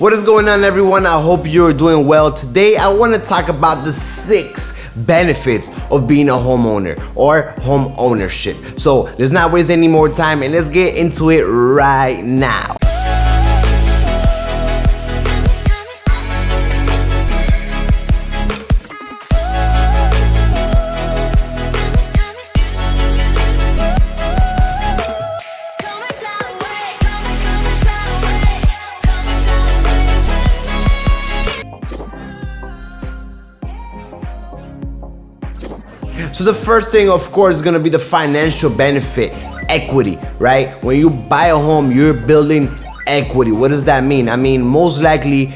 What is going on, everyone? I hope you're doing well. Today I want to talk about the 6 benefits of being a homeowner or home ownership. So let's not waste any more time and let's get into it right now. So the first thing, of course, is going to be the financial benefit, equity, right? When you buy a home, you're building equity. What does that mean? I mean, most likely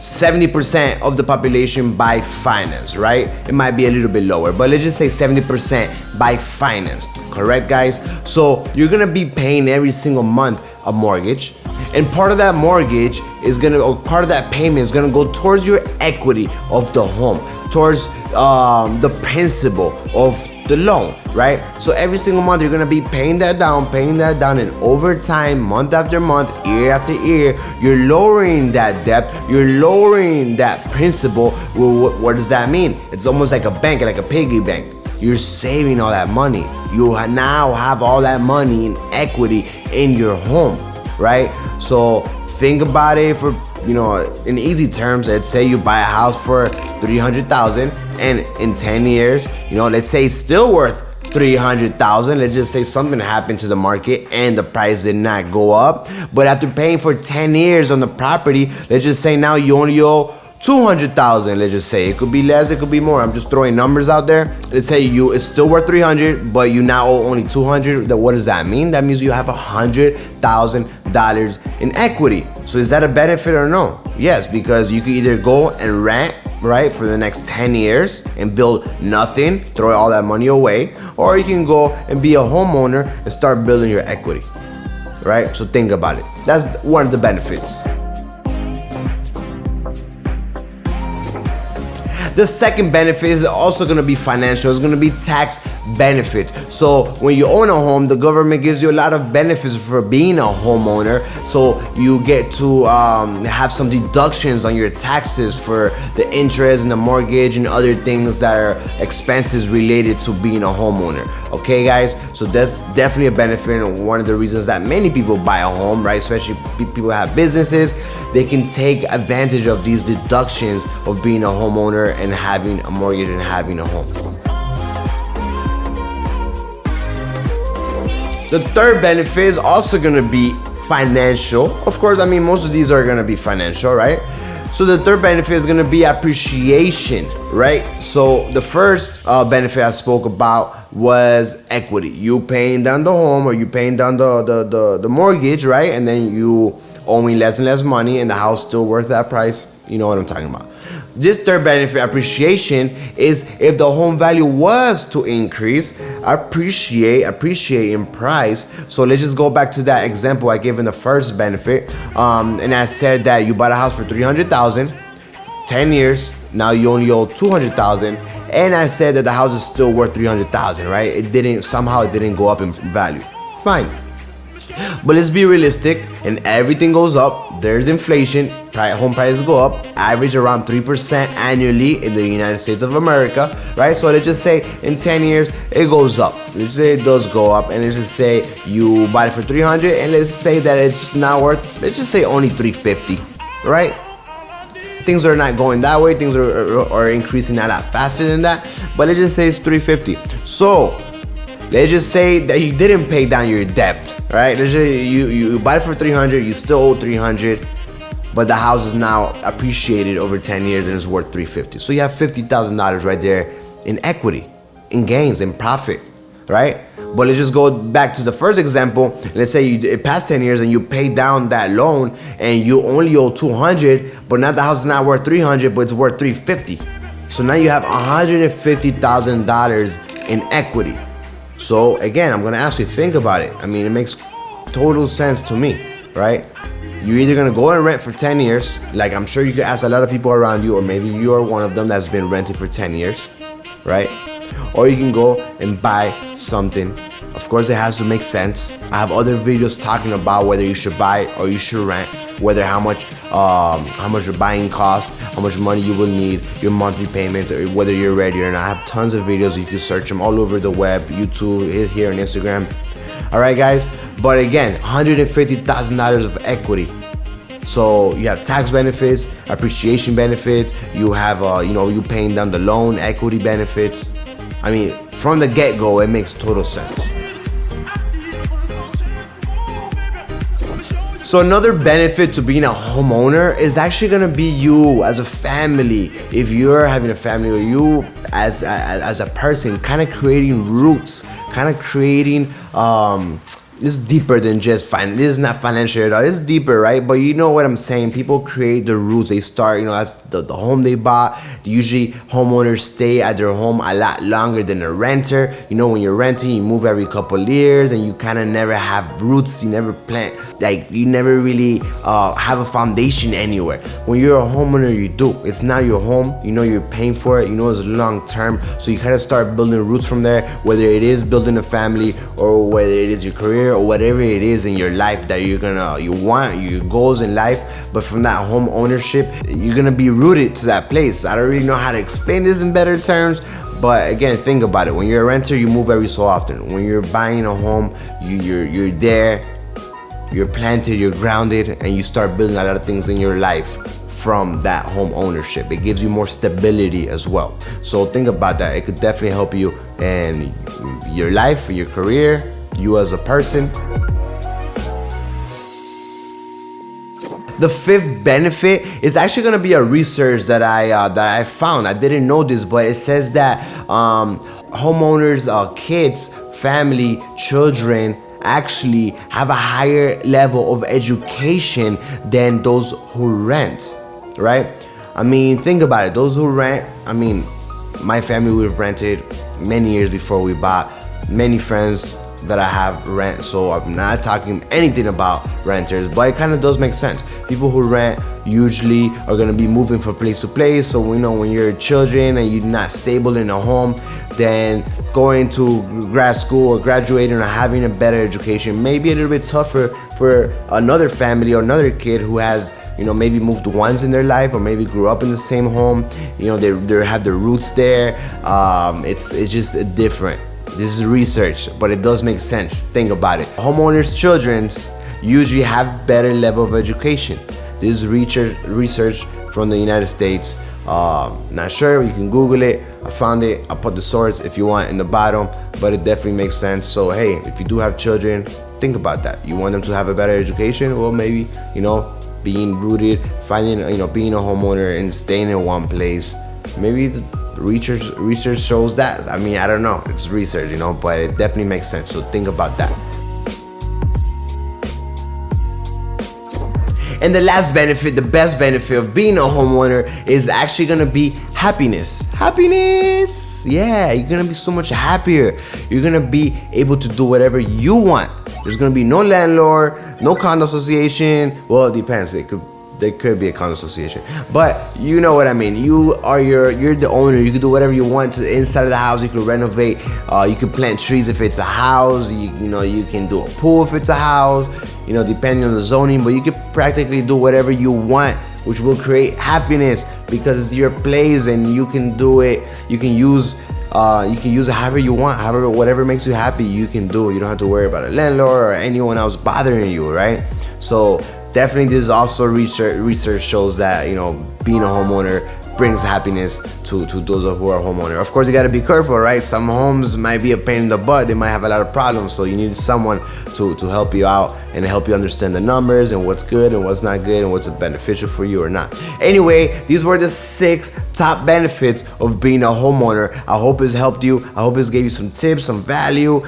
70% of the population buy finance, right? It might be a little bit lower, but let's just say 70% buy finance, correct, guys? So you're going to be paying every single month a mortgage. And part of that mortgage is part of that payment is going to go towards your equity of the home, towards the principal of the loan, right? So every single month you're gonna be paying that down, and over time, month after month, year after year, you're lowering that debt, you're lowering that principal. Well, what does that mean? It's almost like a bank, like a piggy bank. You're saving all that money. You now have all that money in equity in your home, right? So think about it for, in easy terms. Let's say you buy a house for $300,000, and in 10 years, let's say it's still worth $300,000. Let's just say something happened to the market and the price did not go up. But after paying for 10 years on the property, let's just say now you only owe $200,000. Let's just say it could be less, it could be more. I'm just throwing numbers out there. Let's say it's still worth $300,000, but you now owe only $200,000. What does that mean? That means you have $100,000 in equity. So is that a benefit or no? Yes, because you can either go and rent, right, for the next 10 years and build nothing, throw all that money away, or you can go and be a homeowner and start building your equity, right? So think about it. That's one of the benefits. The second benefit is also going to be financial. It's going to be tax benefit. So when you own a home, the government gives you a lot of benefits for being a homeowner. So you get to have some deductions on your taxes for the interest and the mortgage and other things that are expenses related to being a homeowner. Okay, guys? So that's definitely a benefit, and one of the reasons that many people buy a home, right? Especially people that have businesses, they can take advantage of these deductions of being a homeowner and having a mortgage and having a home. The third benefit is also going to be financial. Of course, I mean, most of these are going to be financial, right? So the third benefit is going to be appreciation, right? So the first benefit I spoke about was equity. You paying down the home, or you paying down the mortgage, right? And then you owing less and less money, and the house still worth that price. You know what I'm talking about. This third benefit, appreciation, is if the home value was to increase, appreciate in price. So let's just go back to that example I gave in the first benefit. And I said that you bought a house for $300,000, 10 years, now you only owe $200,000. And I said that the house is still worth $300,000, right? It didn't go up in value. Fine. But let's be realistic, and everything goes up. There's inflation, home prices go up, average around 3% annually in the United States of America, right? So let's just say in 10 years, it goes up. Let's say it does go up, and let's just say you buy it for $300,000, and let's say that it's now worth, let's just say only $350,000, right? Things are not going that way. Things are increasing a lot faster than that, but let's just say it's $350,000. So let's just say that you didn't pay down your debt, right? Let's say you buy it for $300,000, you still owe $300,000, but the house is now appreciated over 10 years and it's worth $350,000. So you have $50,000 right there in equity, in gains, in profit, right? But let's just go back to the first example. Let's say it passed 10 years and you pay down that loan and you only owe $200,000, but now the house is not worth $300,000, but it's worth $350,000. So now you have $150,000 in equity. So again, I'm gonna ask you, think about it. I mean, it makes total sense to me, right? You're either gonna go and rent for 10 years, like I'm sure you could ask a lot of people around you, or maybe you're one of them that's been renting for 10 years, right? Or you can go and buy something. Of course, it has to make sense. I have other videos talking about whether you should buy or you should rent, how much how much your buying cost, how much money you will need, your monthly payments, or whether you're ready or not. I have tons of videos. You can search them all over the web, YouTube, here on Instagram. All right, guys. But again, $150,000 of equity. So you have tax benefits, appreciation benefits. You have, you paying down the loan, equity benefits. I mean, from the get-go, it makes total sense. So another benefit to being a homeowner is actually gonna be you as a family. If you're having a family, or you as a person, kind of creating roots, kind of creating this is deeper than just this is not financial at all. It's deeper, right? But you know what I'm saying. People create the roots. They start, that's the home they bought. Usually homeowners stay at their home a lot longer than a renter. When you're renting, you move every couple of years, and you kind of never have roots. You never plant, you never really have a foundation anywhere. When you're a homeowner, you do. It's now your home. You're paying for it. It's long term. So you kind of start building roots from there, whether it is building a family, or whether it is your career, or whatever it is in your life that you want, your goals in life. But from that home ownership, you're gonna be rooted to that place. I don't really know how to explain this in better terms, but again, think about it. When you're a renter, you move every so often. When you're buying a home, you're there, you're planted, you're grounded, and you start building a lot of things in your life from that home ownership. It gives you more stability as well. So think about that. It could definitely help you in your life, your career, you as a person. The fifth benefit is actually gonna be a research that I found. I didn't know this, but it says that homeowners, kids, family, children actually have a higher level of education than those who rent, right? I mean, think about it. Those who rent, my family would have rented many years before we bought. Many friends that I have rent, so I'm not talking anything about renters, but it kind of does make sense. People who rent usually are going to be moving from place to place. So when you're children and you're not stable in a home, then going to grad school or graduating or having a better education may be a little bit tougher for another family or another kid who has maybe moved once in their life, or maybe grew up in the same home. They have their roots there. It's just different. This is research, but it does make sense. Think about it. Homeowners' children usually have better level of education. This is research from the United States. Not sure, you can Google it. I found it. I'll put the source if you want in the bottom, but it definitely makes sense. So hey, if you do have children, think about that. You want them to have a better education? Well, maybe, being rooted, finding, being a homeowner and staying in one place. Maybe the research shows that. I don't know. It's research, but it definitely makes sense. So think about that. And the last benefit, the best benefit of being a homeowner is actually gonna be happiness. Happiness! Yeah, you're gonna be so much happier. You're gonna be able to do whatever you want. There's gonna be no landlord, no condo association. Well, it depends. There could be a condo association, but you know what I mean. You're the owner. You can do whatever you want to the inside of the house. You can renovate. You can plant trees if it's a house. You can do a pool if it's a house. Depending on the zoning, but you can practically do whatever you want, which will create happiness because it's your place and you can do it. You can use it however you want, whatever makes you happy, you can do it. You don't have to worry about a landlord or anyone else bothering you, right? So definitely, this is also research shows that being a homeowner brings happiness to those who are homeowner. Of course, you got to be careful, right? Some homes might be a pain in the butt. They might have a lot of problems, so you need someone to help you out and help you understand the numbers and what's good and what's not good and what's beneficial for you or not. Anyway, these were the 6 top benefits of being a homeowner. I hope it's helped you. I hope it's gave you some tips, some value.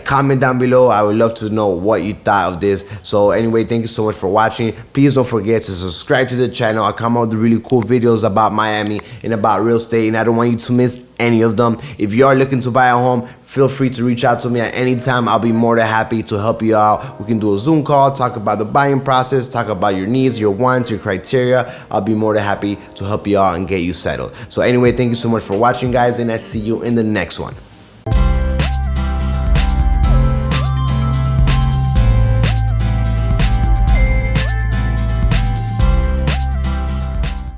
Comment down below. I would love to know what you thought of this. So anyway, thank you so much for watching. Please don't forget to subscribe to the channel. I come out with really cool videos about Miami and about real estate, and I don't want you to miss any of them. If you are looking to buy a home, feel free to reach out to me at any time. I'll be more than happy to help you out. We can do a Zoom call, talk about the buying process, talk about your needs, your wants, your criteria. I'll be more than happy to help you out and get you settled. So anyway, thank you so much for watching, guys, and I see you in the next one.